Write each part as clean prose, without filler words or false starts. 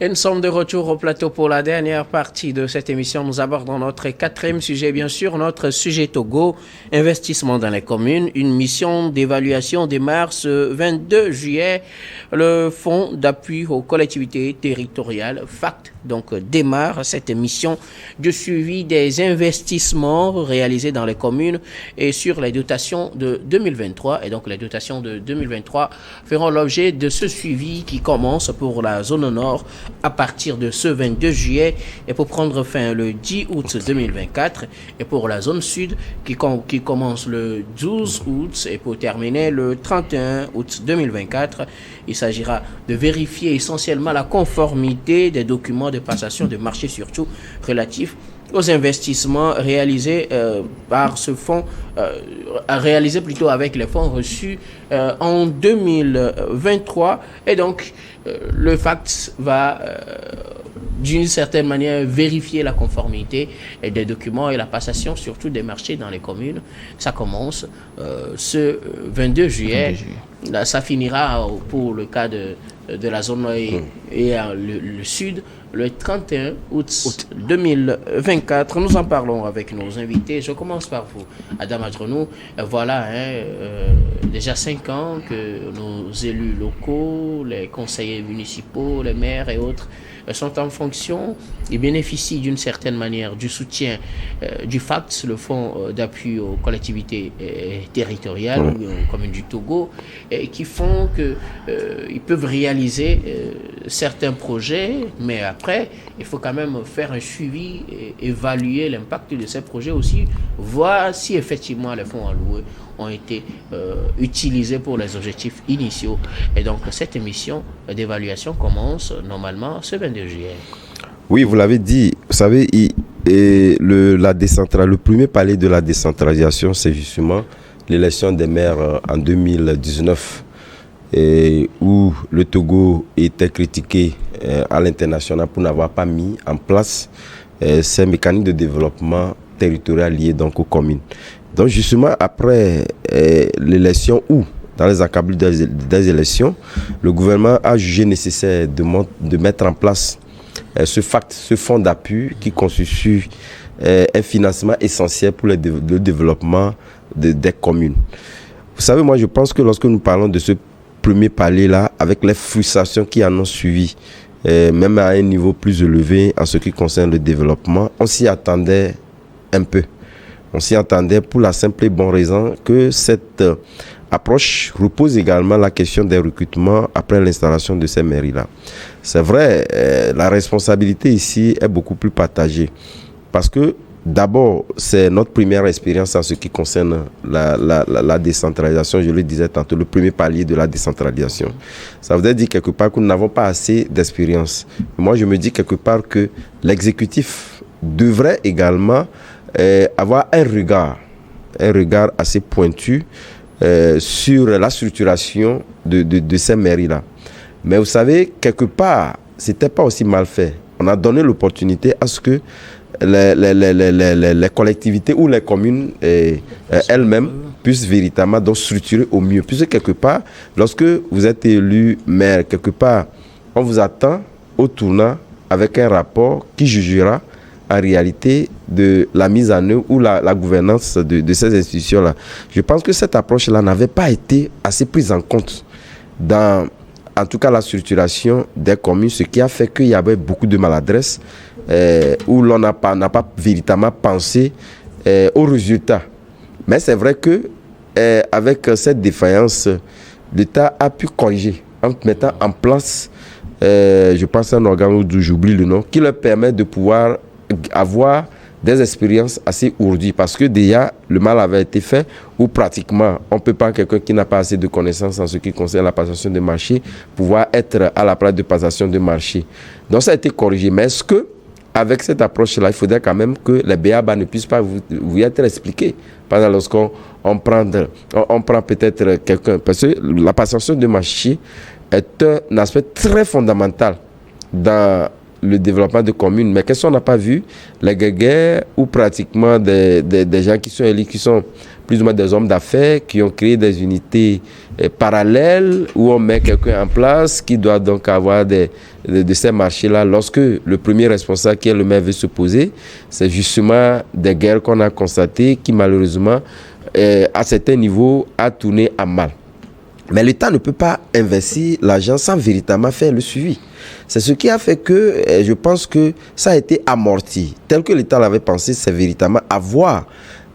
Et nous sommes de retour au plateau pour la dernière partie de cette émission. Nous abordons notre quatrième sujet, bien sûr, notre sujet Togo, investissement dans les communes. Une mission d'évaluation démarre ce 22 juillet. Le Fonds d'appui aux collectivités territoriales, FACT, donc démarre cette mission de suivi des investissements réalisés dans les communes et sur les dotations de 2023. Et donc les dotations de 2023 feront l'objet de ce suivi qui commence pour la zone nord à partir de ce 22 juillet et pour prendre fin le 10 août 2024 et pour la zone sud qui commence le 12 août et pour terminer le 31 août 2024. Il s'agira de vérifier essentiellement la conformité des documents de passation de marché, surtout relatifs aux investissements réalisés par ce fonds, réalisés plutôt avec les fonds reçus en 2023. Et donc, le FACT va, d'une certaine manière, vérifier la conformité des documents et la passation, surtout des marchés dans les communes. Ça commence ce 22 juillet. Là, ça finira pour le cas de la zone et le sud, le 31 août 2024. Nous en parlons avec nos invités. Je commence par vous, Adam Adronou. Voilà, déjà 5 ans que nos élus locaux, les conseillers municipaux, les maires et autres sont en fonction et bénéficient d'une certaine manière du soutien du FACT, le Fonds d'appui aux collectivités territoriales, ou aux communes du Togo, qui font qu'ils peuvent réaliser certains projets, mais après, il faut quand même faire un suivi et évaluer l'impact de ces projets aussi, voir si effectivement les fonds alloués ont été utilisés pour les objectifs initiaux. Et donc, cette émission d'évaluation commence normalement ce 22 juillet. Oui, vous l'avez dit. Vous savez, le premier palier de la décentralisation, c'est justement l'élection des maires en 2019, où le Togo était critiqué à l'international pour n'avoir pas mis en place ces mécanismes de développement territorial liés donc aux communes. Donc justement, après l'élection ou dans les accablures des élections, le gouvernement a jugé nécessaire de mettre en place ce fonds d'appui qui constitue un financement essentiel pour le développement des communes. Vous savez, moi je pense que lorsque nous parlons de ce premier palier-là, avec les frustrations qui en ont suivi, même à un niveau plus élevé en ce qui concerne le développement, on s'y attendait un peu. On s'y attendait pour la simple et bonne raison que cette approche repose également la question des recrutements après l'installation de ces mairies-là. C'est vrai, la responsabilité ici est beaucoup plus partagée parce que d'abord, c'est notre première expérience en ce qui concerne la décentralisation. Je le disais tantôt, le premier palier de la décentralisation. Ça veut dire quelque part que nous n'avons pas assez d'expérience. Moi, je me dis quelque part que l'exécutif devrait également avoir un regard assez pointu sur la structuration de ces mairies-là. Mais vous savez, quelque part, c'était pas aussi mal fait. On a donné l'opportunité à ce que les collectivités ou les communes elles-mêmes puissent véritablement donc structurer au mieux. Puisque quelque part, lorsque vous êtes élu maire, quelque part, on vous attend au tournant avec un rapport qui jugera en réalité de la mise en œuvre ou la gouvernance de ces institutions-là. Je pense que cette approche-là n'avait pas été assez prise en compte dans, en tout cas, la structuration des communes, ce qui a fait qu'il y avait beaucoup de maladresse, où l'on n'a pas véritablement pensé aux résultats. Mais c'est vrai que avec cette défaillance, l'État a pu corriger en mettant en place, je pense à un organe d'où j'oublie le nom, qui leur permet de pouvoir avoir des expériences assez ourdies parce que déjà le mal avait été fait ou pratiquement on ne peut pas quelqu'un qui n'a pas assez de connaissances en ce qui concerne la passation de marché pouvoir être à la place de passation de marché. Donc ça a été corrigé. Mais est-ce que avec cette approche-là, il faudrait quand même que les BABA ne puissent pas vous être expliqués. Par exemple, lorsqu'on prend peut-être quelqu'un, parce que la passation de marché est un aspect très fondamental dans le développement de communes. Mais qu'est-ce qu'on n'a pas vu? Les guéguerres ou pratiquement des gens qui sont élus, qui sont plus ou moins des hommes d'affaires qui ont créé des unités parallèles où on met quelqu'un en place qui doit donc avoir de ces marchés-là. Lorsque le premier responsable qui est le maire veut se poser, c'est justement des guerres qu'on a constatées qui malheureusement, à certains niveaux, a tourné à mal. Mais l'État ne peut pas investir l'argent sans véritablement faire le suivi. C'est ce qui a fait que je pense que ça a été amorti. Tel que l'État l'avait pensé, c'est véritablement avoir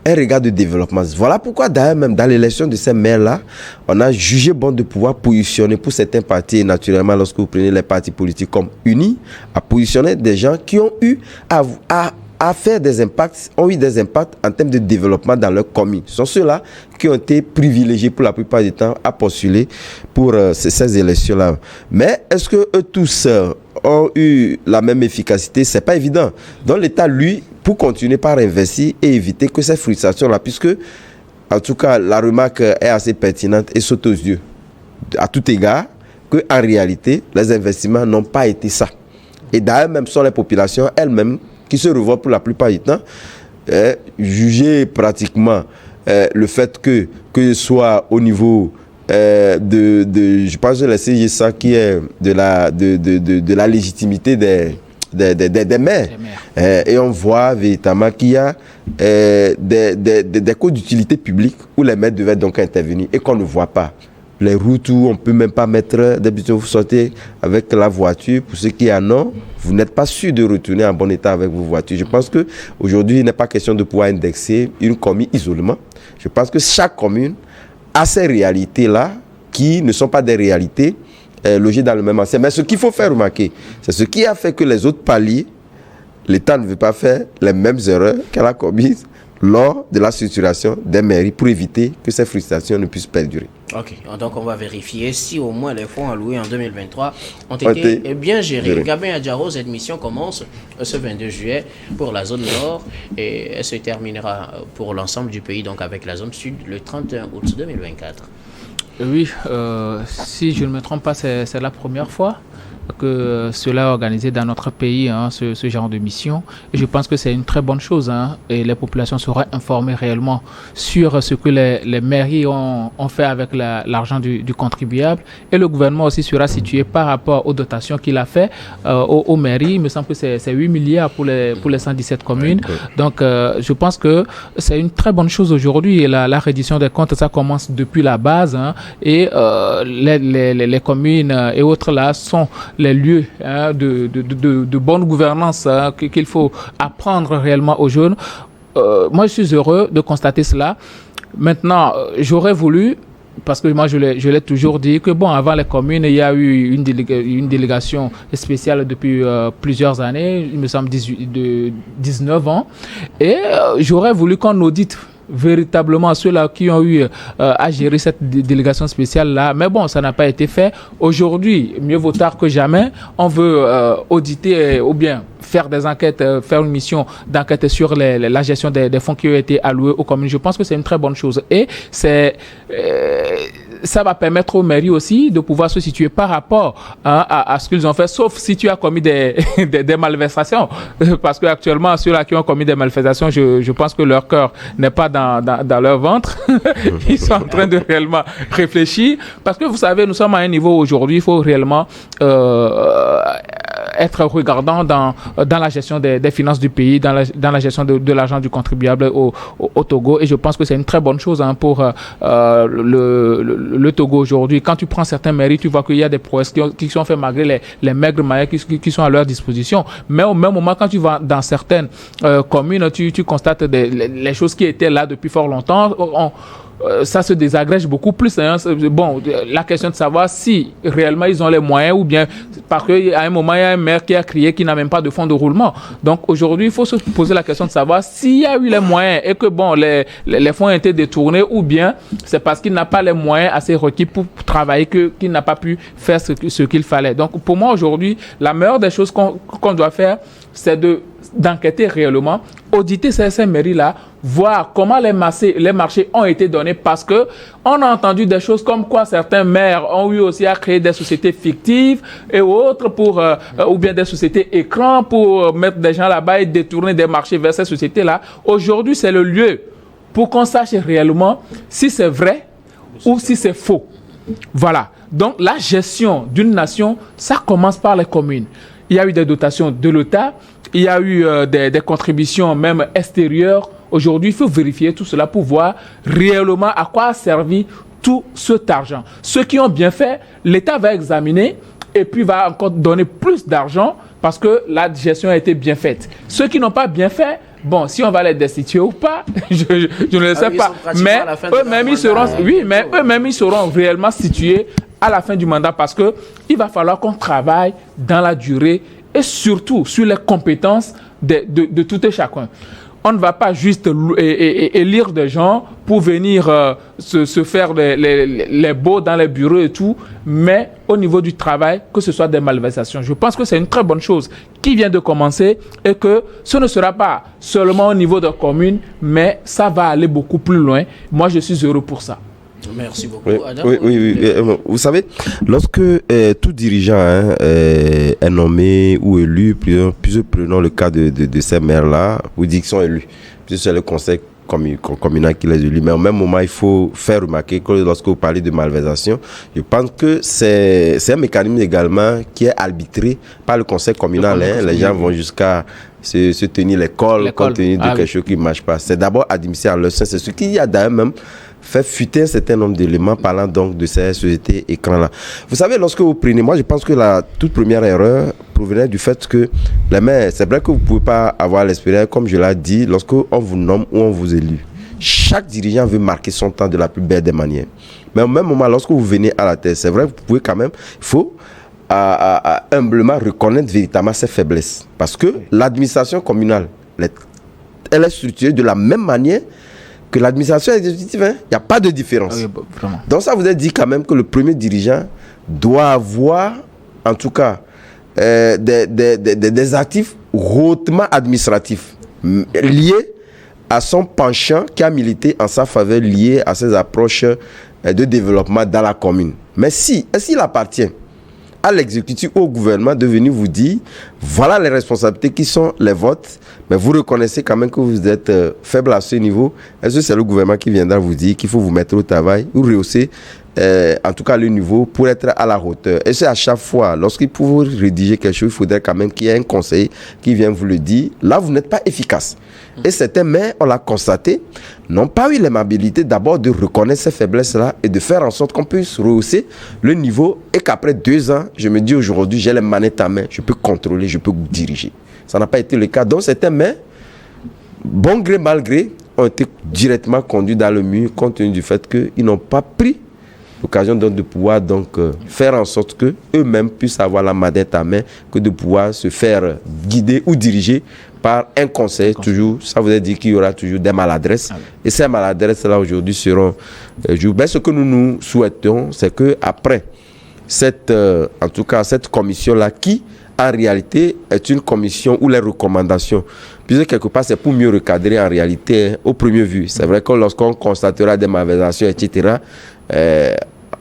un regard de développement. Voilà pourquoi d'ailleurs même dans l'élection de ces maires-là, on a jugé bon de pouvoir positionner pour certains partis, et naturellement lorsque vous prenez les partis politiques comme unis, à positionner des gens qui ont eu à faire des impacts, ont eu des impacts en termes de développement dans leur commune. Ce sont ceux-là qui ont été privilégiés pour la plupart du temps à postuler pour ces élections-là. Mais est-ce que eux tous ont eu la même efficacité? C'est pas évident. Donc l'État, lui, pour continuer par investir et éviter que ces frustrations-là, puisque, en tout cas, la remarque est assez pertinente et saute aux yeux, à tout égard, qu'en réalité, les investissements n'ont pas été ça. Et d'ailleurs, même sont les populations elles-mêmes qui se revoient pour la plupart du temps, juger pratiquement le fait que ce soit au niveau je pense que c'est ça qui est de la légitimité des maires. Et on voit véritablement qu'il y a des codes d'utilité publique où les maires devaient donc intervenir et qu'on ne voit pas. Les routes où on ne peut même pas mettre, d'habitude vous sortez avec la voiture, pour ceux qui en ont, vous n'êtes pas sûr de retourner en bon état avec vos voitures. Je pense qu'aujourd'hui, il n'est pas question de pouvoir indexer une commune isolement. Je pense que chaque commune a ces réalités-là qui ne sont pas des réalités logées dans le même ensemble. Mais ce qu'il faut faire remarquer, c'est ce qui a fait que les autres paliers, l'État ne veut pas faire les mêmes erreurs qu'elle a commises lors de la structuration des mairies pour éviter que ces frustrations ne puissent perdurer. Ok, donc on va vérifier si au moins les fonds alloués en 2023 ont été bien gérés. Gabin Adjaro, cette mission commence ce 22 juillet pour la zone nord et elle se terminera pour l'ensemble du pays, donc avec la zone sud, le 31 août 2024. Oui, si je ne me trompe pas, c'est la première fois que cela est organisé dans notre pays, hein, ce genre de mission. Et je pense que c'est une très bonne chose, hein, et les populations seront informées réellement sur ce que les mairies ont fait avec l'argent du contribuable. Et le gouvernement aussi sera situé par rapport aux dotations qu'il a fait aux mairies. Il me semble que c'est 8 milliards pour les 117 communes. Donc, je pense que c'est une très bonne chose aujourd'hui. Et la reddition des comptes, ça commence depuis la base, hein, et les communes et autres là sont les lieux, hein, de bonne gouvernance, hein, qu'il faut apprendre réellement aux jeunes. Moi, je suis heureux de constater cela. Maintenant, j'aurais voulu, parce que moi, je l'ai toujours dit, que bon, avant les communes, il y a eu une délégation spéciale depuis plusieurs années, il me semble 19 ans, et j'aurais voulu qu'on audite véritablement ceux-là qui ont eu à gérer cette délégation spéciale-là. Mais bon, ça n'a pas été fait. Aujourd'hui, mieux vaut tard que jamais, on veut auditer ou bien faire des enquêtes, faire une mission d'enquête sur la gestion des fonds qui ont été alloués aux communes. Je pense que c'est une très bonne chose. Et ça va permettre aux mairies aussi de pouvoir se situer par rapport à ce qu'ils ont fait, sauf si tu as commis des malversations. Parce qu'actuellement, ceux-là qui ont commis des malversations, je pense que leur cœur n'est pas dans leur ventre. Ils sont en train de réellement réfléchir. Parce que vous savez, nous sommes à un niveau aujourd'hui, il faut réellement être regardant dans la gestion des finances du pays, dans la gestion de l'argent du contribuable au Togo. Et je pense que c'est une très bonne chose, hein, pour le Togo aujourd'hui. Quand tu prends certains mairies, tu vois qu'il y a des prouesses qui sont faites malgré les maigres moyens qui sont à leur disposition. Mais au même moment, quand tu vas dans certaines communes, tu constates les choses qui étaient là depuis fort longtemps. Ça se désagrège beaucoup plus, hein. Bon, la question de savoir si réellement ils ont les moyens ou bien parce qu'à un moment il y a un maire qui a crié qu'il n'a même pas de fonds de roulement. Donc aujourd'hui il faut se poser la question de savoir s'il y a eu les moyens et que bon les fonds ont été détournés ou bien c'est parce qu'il n'a pas les moyens assez requis pour travailler qu'il n'a pas pu faire ce qu'il fallait. Donc pour moi aujourd'hui la meilleure des choses qu'on doit faire c'est d'enquêter réellement, auditer ces mairies-là, voir comment les marchés ont été donnés, parce que on a entendu des choses comme quoi certains maires ont eu aussi à créer des sociétés fictives et autres ou bien des sociétés écrans pour mettre des gens là-bas et détourner des marchés vers ces sociétés-là. Aujourd'hui, c'est le lieu pour qu'on sache réellement si c'est vrai ou si c'est faux. Voilà. Donc, la gestion d'une nation, ça commence par les communes. Il y a eu des dotations de l'État, il y a eu des contributions même extérieures. Aujourd'hui, il faut vérifier tout cela pour voir réellement à quoi a servi tout cet argent. Ceux qui ont bien fait, l'État va examiner et puis va encore donner plus d'argent parce que la gestion a été bien faite. Ceux qui n'ont pas bien fait, bon, si on va les destituer ou pas, je ne le sais pas. Mais eux-mêmes, ils seront réellement situés à la fin du mandat parce que il va falloir qu'on travaille dans la durée et surtout sur les compétences de tout et chacun. On ne va pas juste élire des gens pour venir se faire les beaux dans les bureaux et tout, mais au niveau du travail, que ce soit des malversations. Je pense que c'est une très bonne chose qui vient de commencer et que ce ne sera pas seulement au niveau de la commune, mais ça va aller beaucoup plus loin. Moi, je suis heureux pour ça. Merci beaucoup. Oui, Adam, oui. Vous savez, lorsque tout dirigeant est nommé ou élu, plusieurs prenons le cas de ces maires-là, vous dites qu'ils sont élus, puisque c'est le conseil communal qui les élit. Mais au même moment, il faut faire remarquer que lorsque vous parlez de malversation, je pense que c'est un mécanisme également qui est arbitré par le conseil communal. Les gens vont jusqu'à se tenir l'école compte tenu de quelque chose qui ne marche pas. C'est d'abord admissible à leur sein. C'est ce qui a d'ailleurs même fait fuiter un certain nombre d'éléments parlant donc de ces sociétés écrans-là. Vous savez, lorsque vous prenez, moi je pense que la toute première erreur provenait du fait que les maires, c'est vrai que vous ne pouvez pas avoir l'expérience, comme je l'ai dit, lorsque on vous nomme ou on vous élit. Chaque dirigeant veut marquer son temps de la plus belle des manières. Mais au même moment, lorsque vous venez à la tête, c'est vrai, vous pouvez quand même, il faut humblement reconnaître véritablement ses faiblesses. Parce que l'administration communale, elle est structurée de la même manière que l'administration exécutive, il n'y a pas de différence. Oui, donc ça vous a dit quand même que le premier dirigeant doit avoir, en tout cas, des actifs hautement administratifs liés à son penchant qui a milité en sa faveur, lié à ses approches de développement dans la commune. Mais s'il appartient à l'exécutif ou au gouvernement de venir vous dire voilà les responsabilités qui sont les vôtres, mais vous reconnaissez quand même que vous êtes faible à ce niveau, est-ce que c'est le gouvernement qui viendra vous dire qu'il faut vous mettre au travail ou rehausser en tout cas le niveau pour être à la hauteur? Et c'est à chaque fois, lorsqu'il faut rédiger quelque chose, il faudrait quand même qu'il y ait un conseiller qui vienne vous le dire. Là, vous n'êtes pas efficace. Et certains maires, on l'a constaté, n'ont pas eu l'aimabilité d'abord de reconnaître ces faiblesses-là et de faire en sorte qu'on puisse rehausser le niveau et qu'après 2 ans, je me dis aujourd'hui, j'ai les manettes à main, je peux contrôler, je peux diriger. Ça n'a pas été le cas. Donc certains maires, bon gré, mal gré, ont été directement conduits dans le mur compte tenu du fait qu'ils n'ont pas pris l'occasion donc de pouvoir faire en sorte que eux-mêmes puissent avoir la manette à main, que de pouvoir se faire guider ou diriger par un conseil. Toujours, ça voudrait dire qu'il y aura toujours des maladresses. Et ces maladresses-là aujourd'hui seront mais ce que nous souhaitons, c'est que après en tout cas cette commission-là, qui en réalité est une commission où les recommandations, puisque quelque part c'est pour mieux recadrer en réalité au premier vue. C'est vrai que lorsqu'on constatera des malversations, etc.,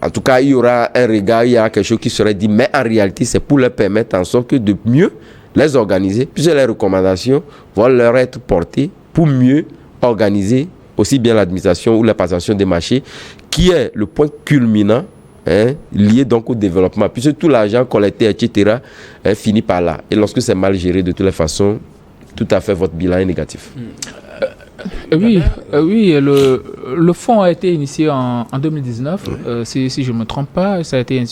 en tout cas il y aura un regard, il y a quelque chose qui serait dit, mais en réalité c'est pour leur permettre en sorte que de mieux les organiser, puisque les recommandations vont leur être portées pour mieux organiser aussi bien l'administration ou la passation des marchés, qui est le point culminant lié donc au développement, puisque tout l'argent collecté, etc., finit par là. Et lorsque c'est mal géré, de toutes les façons, tout à fait, votre bilan est négatif. Oui, le fonds a été initié en 2019, si je ne me trompe pas, ça a été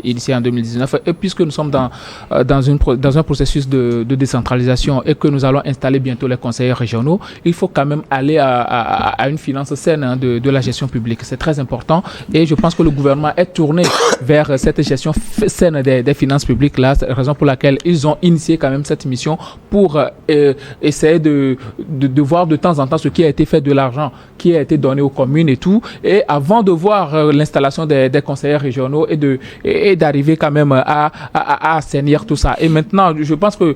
initié en 2019. Et puisque nous sommes dans un processus de décentralisation et que nous allons installer bientôt les conseillers régionaux, il faut quand même aller à une finance saine de la gestion publique. C'est très important et je pense que le gouvernement est tourné vers cette gestion saine des finances publiques. Là, c'est la raison pour laquelle ils ont initié quand même cette mission pour essayer de voir de temps en temps ce qui a été fait de l'argent qui a été donné aux communes et tout, et avant de voir l'installation des conseillers régionaux et d'arriver quand même à assainir tout ça. Et maintenant, je pense que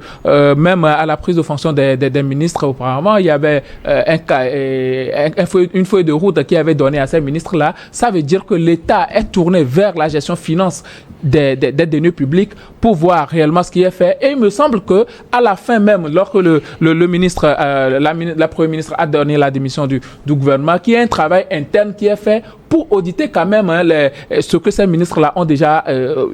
même à la prise de fonction des ministres auparavant, il y avait une feuille de route qui avait donné à ces ministres-là. Ça veut dire que l'État est tourné vers la gestion finance des deniers publics pour voir réellement ce qui est fait. Et il me semble que à la fin même, lorsque le ministre, la première ministre a donné la démission du gouvernement, qu'il y ait un travail interne qui est fait pour auditer quand même ce que ces ministres-là ont déjà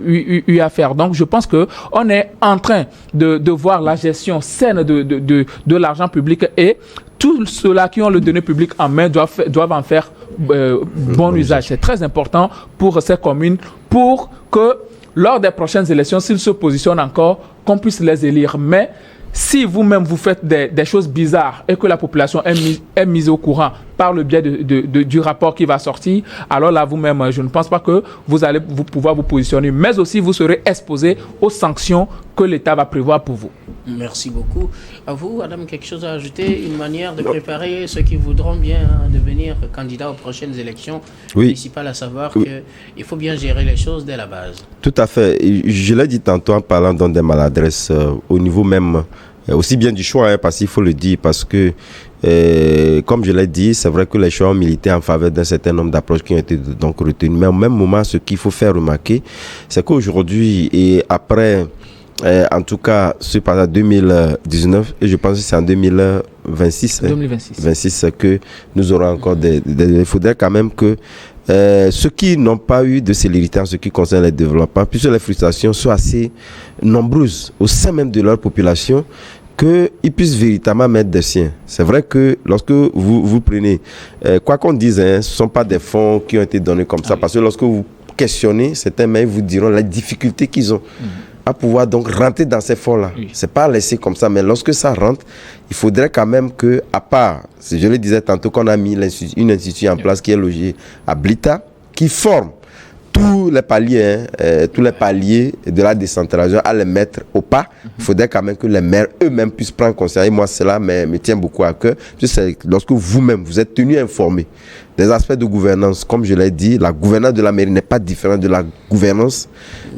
eu à faire. Donc, je pense qu'on est en train de voir la gestion saine de l'argent public et tous ceux-là qui ont le donné public en main doivent en faire bon usage. C'est très important pour ces communes pour que lors des prochaines élections, s'ils se positionnent encore, qu'on puisse les élire. Mais si vous-même vous faites des choses bizarres et que la population est mise au courant par le biais du rapport qui va sortir, alors là vous-même, je ne pense pas que vous allez pouvoir vous positionner, mais aussi vous serez exposé aux sanctions que l'État va prévoir pour vous. Merci beaucoup. À vous, Adam, quelque chose à ajouter, une manière de préparer ceux qui voudront bien devenir candidats aux prochaines élections municipales, à savoir qu'il faut bien gérer les choses dès la base. Tout à fait. Je l'ai dit tantôt en parlant des maladresses au niveau même, aussi bien du choix, parce qu'il faut le dire, parce que comme je l'ai dit, c'est vrai que les choix ont milité en faveur d'un certain nombre d'approches qui ont été donc retenues. Mais au même moment, ce qu'il faut faire remarquer, c'est qu'aujourd'hui et après, en tout cas, c'est pas en 2019 et je pense que c'est en 2026. 2026 que nous aurons encore il faudrait quand même que ceux qui n'ont pas eu de célérité en ce qui concerne les développements, puisque les frustrations soient assez nombreuses au sein même de leur population, qu'ils puissent véritablement mettre des siens. C'est vrai que lorsque vous prenez, quoi qu'on dise, ce ne sont pas des fonds qui ont été donnés comme ça, parce que lorsque vous questionnez, certains maires vous diront les difficultés qu'ils ont à pouvoir donc rentrer dans ces fonds-là. C'est pas laissé comme ça, mais lorsque ça rentre, il faudrait quand même que, à part, je le disais tantôt, qu'on a mis une institution en place qui est logée à Blita, qui forme tous les paliers, de la décentralisation à les mettre au pas. Il faudrait quand même que les maires eux-mêmes puissent prendre conscience. Et moi, cela me tient beaucoup à cœur. C'est lorsque vous-même, vous êtes tenus informés des aspects de gouvernance, comme je l'ai dit, la gouvernance de la mairie n'est pas différente de la gouvernance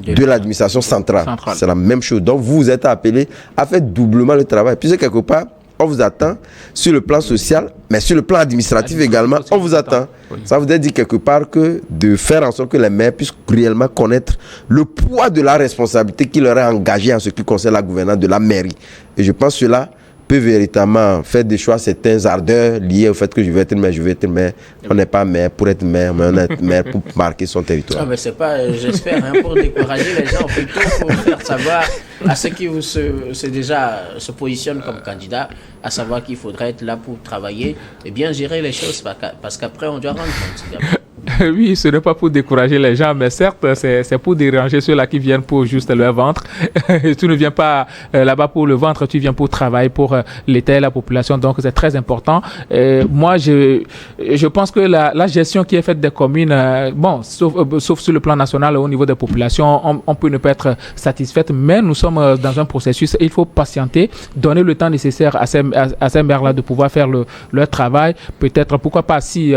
de l'administration centrale. C'est la même chose. Donc, vous êtes appelés à faire doublement le travail. Puisque quelque part, on vous attend sur le plan social, mais sur le plan administratif également, on vous attend. Ça voudrait dire quelque part que de faire en sorte que les maires puissent réellement connaître le poids de la responsabilité qui leur est engagée en ce qui concerne la gouvernance de la mairie. Et je pense que cela peut véritablement faire des choix, certains ardeurs liés au fait que je veux être maire, On n'est pas maire pour être maire, mais on est maire pour marquer son territoire. Non, mais c'est pas, j'espère, pour décourager les gens, plutôt pour faire savoir à ceux qui se positionnent comme candidats, à savoir qu'il faudrait être là pour travailler et bien gérer les choses, parce qu'après on doit rendre compte. Oui, ce n'est pas pour décourager les gens, mais certes, c'est pour déranger ceux-là qui viennent pour juste leur ventre. Tu ne viens pas là-bas pour le ventre, tu viens pour travailler pour l'État et la population, donc c'est très important. Moi, je pense que la gestion qui est faite des communes, sauf sur le plan national, au niveau des populations, on peut ne pas être satisfaite, mais nous sommes dans un processus et il faut patienter, donner le temps nécessaire à ces maires-là de pouvoir faire leur travail. Peut-être, pourquoi pas, si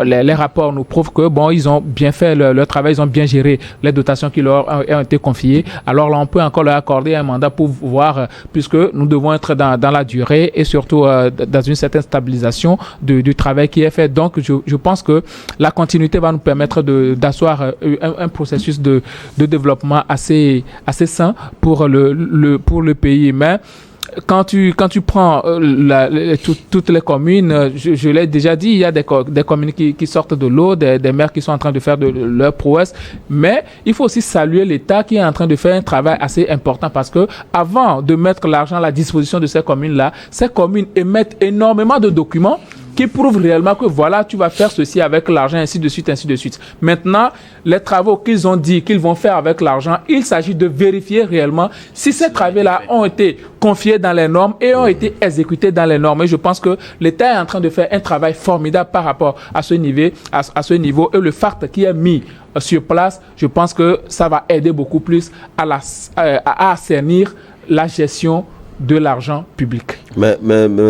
les rapports nous prouvent que ils ont bien fait leur travail, ils ont bien géré les dotations qui leur ont été confiées. Alors là, on peut encore leur accorder un mandat pour voir, puisque nous devons être dans la durée et surtout dans une certaine stabilisation du travail qui est fait. Donc, je pense que la continuité va nous permettre d'asseoir un processus de développement assez sain pour le pays. Mais quand tu prends toutes les communes, je l'ai déjà dit, il y a des communes qui sortent de l'eau, des maires qui sont en train de faire de leur prouesse, mais il faut aussi saluer l'État qui est en train de faire un travail assez important, parce que avant de mettre l'argent à la disposition de ces communes-là, ces communes émettent énormément de documents qui prouvent réellement que voilà, tu vas faire ceci avec l'argent, ainsi de suite, ainsi de suite. Maintenant, les travaux qu'ils ont dit qu'ils vont faire avec l'argent, il s'agit de vérifier réellement si ces travaux-là ont été confiés dans les normes et ont été exécutés dans les normes. Et je pense que l'État est en train de faire un travail formidable par rapport à ce niveau, et le FACT qui est mis sur place, je pense que ça va aider beaucoup plus à assainir la gestion de l'argent public. Mais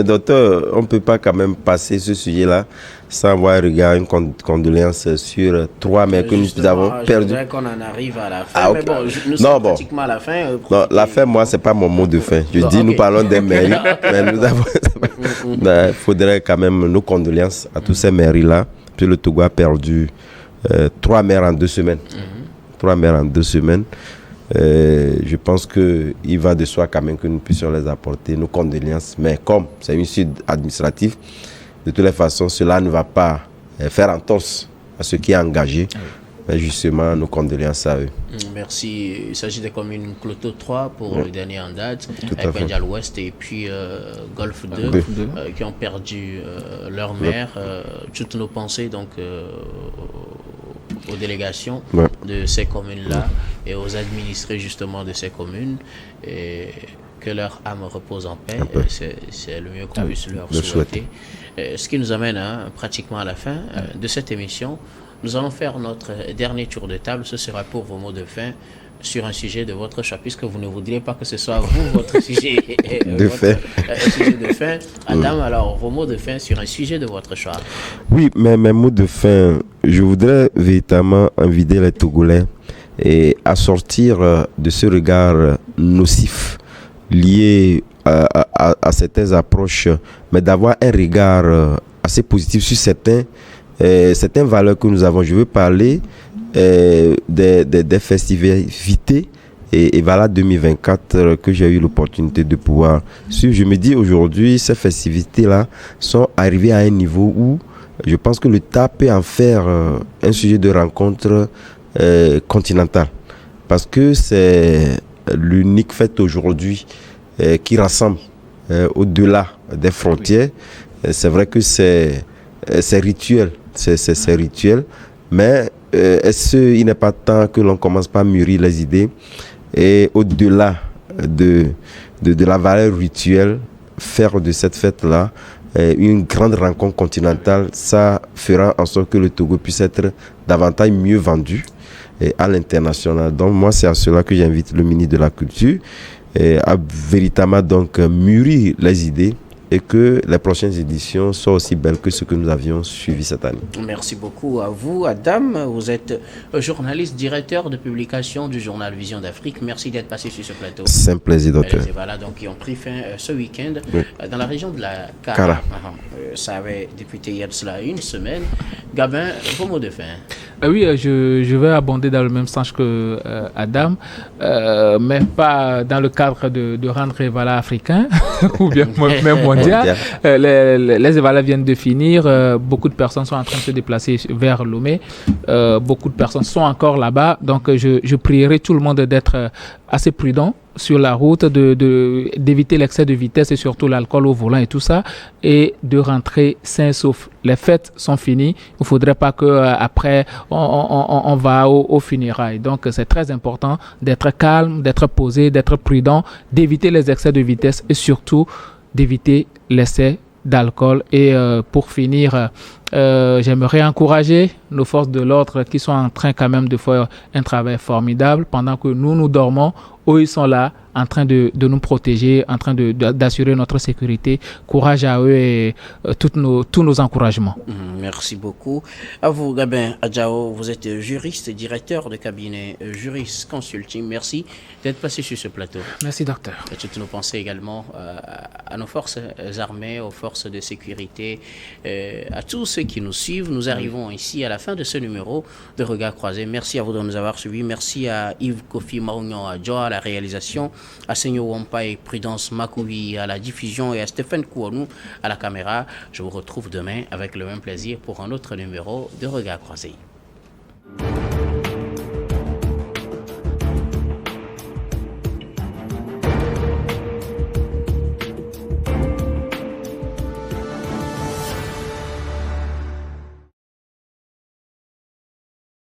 docteur, on ne peut pas quand même passer ce sujet-là sans avoir un regard, une condoléance sur 3 maires que nous avons perdus. Je voudrais qu'on en arrive à la fin, mais nous sommes pratiquement à la fin. Non, la fin, moi, ce n'est pas mon mot de fin. Je dis, nous parlons des mairies, mais nous avons... Il faudrait quand même nos condoléances à tous ces mairies-là, puis le Togo a perdu 3 maires en 2 semaines. 3 maires en 2 semaines. Je pense qu'il va de soi quand même que nous puissions les apporter nos condoléances, mais comme c'est une suite administrative, de toutes les façons, cela ne va pas faire entorse à ce qui est engagé. Mais justement, nos condoléances à eux. Merci. Il s'agit des communes Cloto 3 pour le dernier en date, avec Pendial Ouest et puis Golfe 2, qui ont perdu leur maire. Toutes nos pensées donc aux délégations de ces communes-là et aux administrés justement de ces communes. Et que leur âme repose en paix, c'est le mieux qu'on puisse leur souhaiter. Ce qui nous amène pratiquement à la fin de cette émission. Nous allons faire notre dernier tour de table. Ce sera pour vos mots de fin sur un sujet de votre choix, puisque vous ne voudriez pas que ce soit vous, votre sujet de fin. Adam, alors, vos mots de fin sur un sujet de votre choix. Oui, mais mes mots de fin, je voudrais véritablement inviter les Togolais à sortir de ce regard nocif lié à certaines approches, mais d'avoir un regard assez positif sur certaines valeurs que nous avons. Je veux parler des festivités et voilà 2024 que j'ai eu l'opportunité de pouvoir suivre. Je me dis aujourd'hui, ces festivités-là sont arrivées à un niveau où je pense que l'État peut en faire un sujet de rencontre continental. Parce que c'est l'unique fête aujourd'hui qui rassemble au-delà des frontières. C'est vrai que c'est rituel. C'est rituel, mais il n'est pas temps que l'on commence par mûrir les idées et au-delà de la valeur rituelle, faire de cette fête-là une grande rencontre continentale. Ça fera en sorte que le Togo puisse être davantage mieux vendu à l'international. Donc moi, c'est à cela que j'invite le ministre de la Culture à véritablement donc mûrir les idées et que les prochaines éditions soient aussi belles que ce que nous avions suivi cette année. Merci beaucoup à vous, Adam. Vous êtes journaliste, directeur de publication du journal Vision d'Afrique. Merci d'être passé sur ce plateau. C'est un plaisir, docteur. Voilà, donc qui ont pris fin ce week-end dans la région de la Kara. Ça avait débuté hier de cela une semaine. Gabin, vos mots de fin. Oui, je vais abonder dans le même sens que Adam, mais pas dans le cadre de rendre Evala africain ou bien même mondial. Les Evala viennent de finir. Beaucoup de personnes sont en train de se déplacer vers Lomé. Beaucoup de personnes sont encore là-bas. Donc, je prierai tout le monde d'être assez prudent sur la route, d'éviter l'excès de vitesse et surtout l'alcool au volant et tout ça, et de rentrer sain sauf. Les fêtes sont finies. Il ne faudrait pas qu'après on va au funérailles. Donc c'est très important d'être calme, d'être posé, d'être prudent, d'éviter les excès de vitesse et surtout d'éviter l'excès d'alcool. Et pour finir, j'aimerais encourager nos forces de l'ordre qui sont en train quand même de faire un travail formidable pendant que nous dormons. Eux, ils sont là en train de nous protéger, en train d'assurer notre sécurité. Courage à eux et tous nos encouragements. Merci beaucoup. À vous, Gabin Adjao, vous êtes juriste et directeur de cabinet Juris Consulting. Merci d'être passé sur ce plateau. Merci, docteur. Et toutes nos pensées également à nos forces armées, aux forces de sécurité, à tous ceux qui nous suivent. Nous arrivons ici à la fin de ce numéro de Regard Croisé. Merci à vous de nous avoir suivis. Merci à Yves Kofi Marounian Adjo à la réalisation, à Senyo Wampa et Prudence Makoui à la diffusion et à Stéphane Kouanou à la caméra. Je vous retrouve demain avec le même plaisir pour un autre numéro de Regard Croisé.